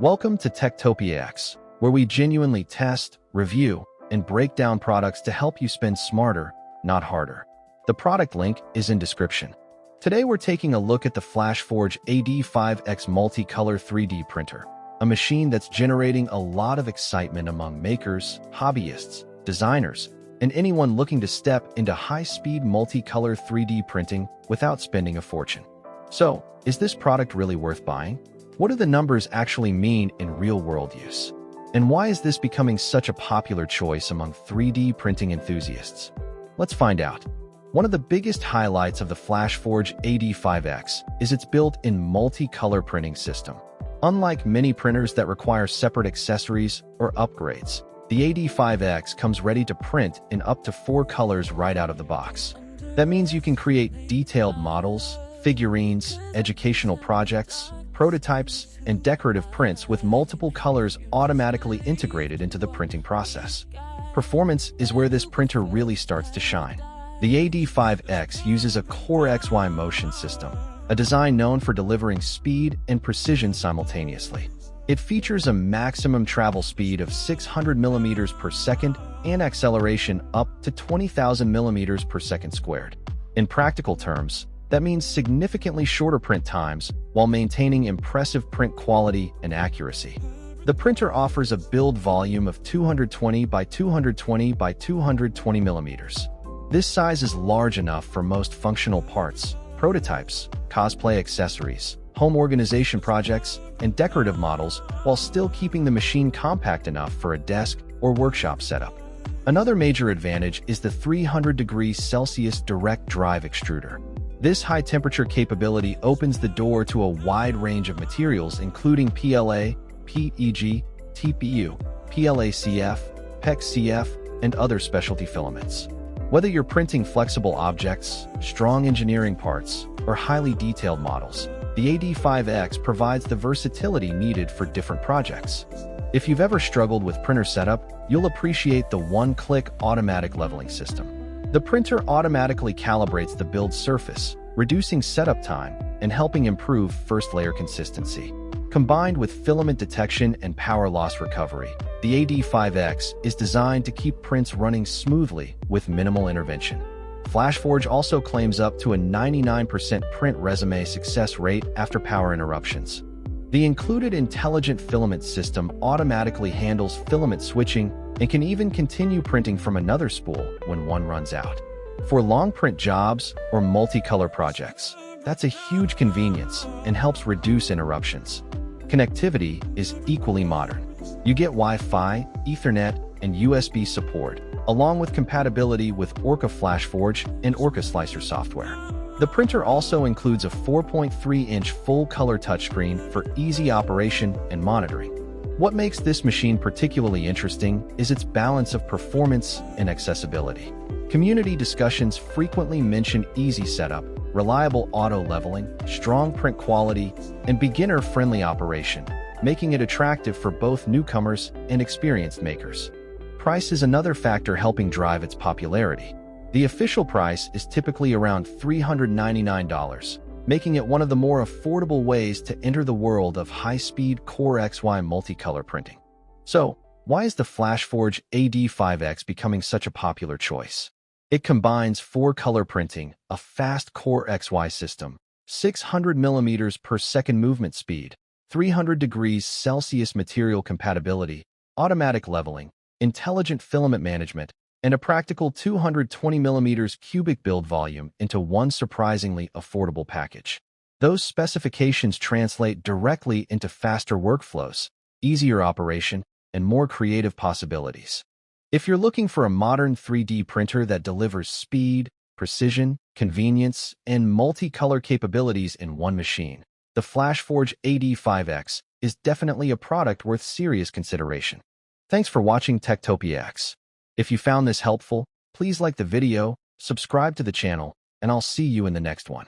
Welcome to Techtopia X, where we genuinely test, review, and break down products to help you spend smarter, not harder. The product link is in description. Today we're taking a look at the FLASHFORGE AD5X Multi-Color 3D printer, a machine that's generating a lot of excitement among makers, hobbyists, designers, and anyone looking to step into high-speed multi-color 3D printing without spending a fortune. So, is this product really worth buying? What do the numbers actually mean in real-world use? And why is this becoming such a popular choice among 3D printing enthusiasts? Let's find out. One of the biggest highlights of the FLASHFORGE AD5X is its built-in multi-color printing system. Unlike many printers that require separate accessories or upgrades, the AD5X comes ready to print in up to 4 colors right out of the box. That means you can create detailed models, figurines, educational projects, prototypes, and decorative prints with multiple colors automatically integrated into the printing process. Performance is where this printer really starts to shine. The AD5X uses a CoreXY motion system, a design known for delivering speed and precision simultaneously. It features a maximum travel speed of 600 millimeters per second and acceleration up to 20,000 millimeters per second squared. In practical terms, that means significantly shorter print times while maintaining impressive print quality and accuracy. The printer offers a build volume of 220 by 220 by 220 millimeters. This size is large enough for most functional parts, prototypes, cosplay accessories, home organization projects, and decorative models, while still keeping the machine compact enough for a desk or workshop setup. Another major advantage is the 300 degrees Celsius direct drive extruder. This high-temperature capability opens the door to a wide range of materials including PLA, PEG, TPU, PLACF, PECCF, and other specialty filaments. Whether you're printing flexible objects, strong engineering parts, or highly detailed models, the AD5X provides the versatility needed for different projects. If you've ever struggled with printer setup, you'll appreciate the one-click automatic leveling system. The printer automatically calibrates the build surface, reducing setup time and helping improve first-layer consistency. Combined with filament detection and power loss recovery, the AD5X is designed to keep prints running smoothly with minimal intervention. FLASHFORGE also claims up to a 99% print resume success rate after power interruptions. The included intelligent filament system automatically handles filament switching and can even continue printing from another spool when one runs out. For long print jobs or multicolor projects, that's a huge convenience and helps reduce interruptions. Connectivity is equally modern. You get Wi-Fi, Ethernet, and USB support, along with compatibility with Orca FLASHFORGE and Orca Slicer software. The printer also includes a 4.3-inch full-color touchscreen for easy operation and monitoring. What makes this machine particularly interesting is its balance of performance and accessibility. Community discussions frequently mention easy setup, reliable auto-leveling, strong print quality, and beginner-friendly operation, making it attractive for both newcomers and experienced makers. Price is another factor helping drive its popularity. The official price is typically around $399, making it one of the more affordable ways to enter the world of high-speed CoreXY multicolor printing. So, why is the FLASHFORGE AD5X becoming such a popular choice? It combines 4-color printing, a fast CoreXY system, 600 millimeters per second movement speed, 300 degrees Celsius material compatibility, automatic leveling, intelligent filament management, and a practical 220 millimeters cubic build volume into one surprisingly affordable package. Those specifications translate directly into faster workflows, easier operation, and more creative possibilities. If you're looking for a modern 3D printer that delivers speed, precision, convenience, and multicolor capabilities in one machine, the FLASHFORGE AD5X is definitely a product worth serious consideration. Thanks for watching Techtopia X. If you found this helpful, please like the video, subscribe to the channel, and I'll see you in the next one.